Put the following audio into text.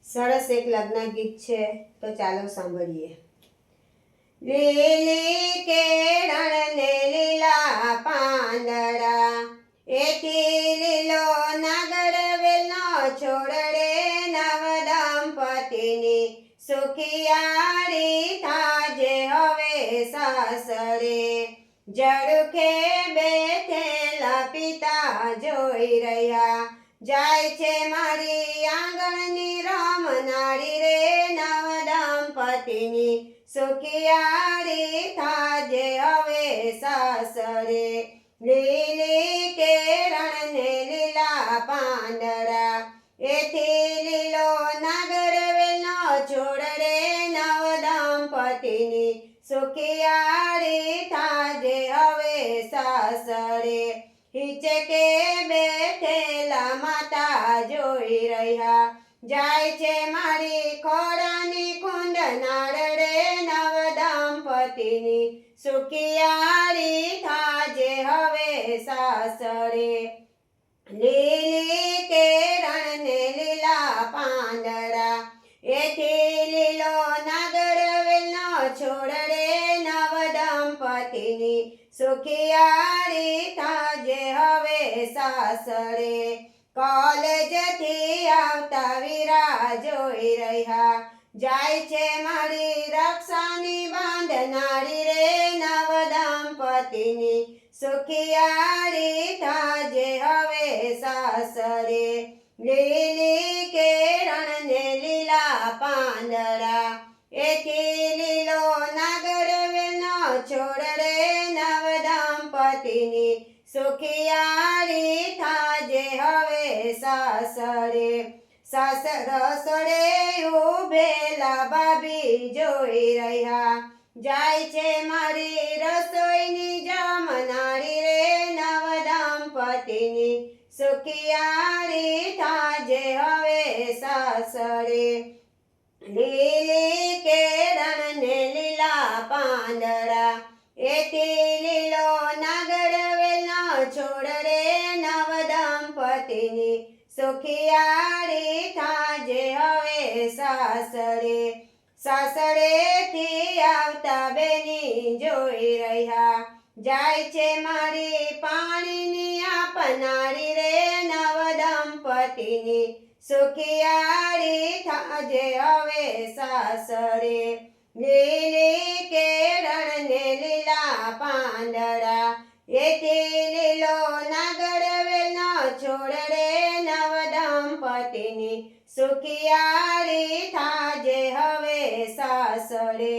સરસ એક લગ્ન ગીત છે, તો ચાલો સાંભળીએ. લીલી કેળણ ને લીલા પાંદડા, એથી લીલો નાગર વેલનો છોડડે, નવ દંપતીની સુખિયારી થાજે હવે સાસરે. જડખે બેઠેલા પિતા જોઈ રહ્યા, જાય છે મારી આંગણની રમનાળી રે. નવ દંપતીની સુખિયારી થાજે હવે સાસરે. લીલી કેળણ ને લીલા પાંદડા, એથી લીલો નાગર વેલનો છોડડે, નવ દંપતીની સુખિયારી થાજે હવે સાસરે. હિચકે બેઠેલા માતા જોઈ રહ્યા, જાય છે મારી ખોડાની કુંડનાળ રે. નવ દંપતીની સુખિયારી થાજે હવે સાસરે. લીલી કેળણ ને લીલા પાંદડા, એથી લીલો નાગર વેલનો છોડડે, નવ દંપતીની સુખિયારી થાજે હવે સાસરે. કોલેજથી આવતા વીરા જોઈ રહ્યા, જાય છે મારી રક્ષાની બાંધનાળી રે. નવ દંપતીની સુખિયારી થાજે હવે સાસરે. લીલી કેળણ ને લીલા પાંદડા, એથી લીલો નાગર વેલનો છોડડે, નવ દંપતીની સુખિયારી થાજે હવે સાસરે. રસોડે ઉભેલા ભાભી જોઈ રહ્યા, જાય છે મારી રસોઈની જમનાળી રે. નવ દંપતીની સુખિયારી થાજે હવે સાસરે. લીલી કેળણ ને લીલા પાંદડા, એથી લીલો નાગર વેલનો છોડડે, નવ દંપતીની સુખિયારી થાજે હવે સાસરે. સાસરેથી આવતા બેની જોઈ રહ્યા, જાય છે મારી પાણીની આપનાળી રે. નવ દંપતીની સુખિયારી થાજે હવે સાસરે. લીલી કેળણ ને લીલા પાંદડા, એથી લીલો નાગર વેલનો છોડડે, નવ દંપતીની સુખિયારી થાજે હવે સાસરે.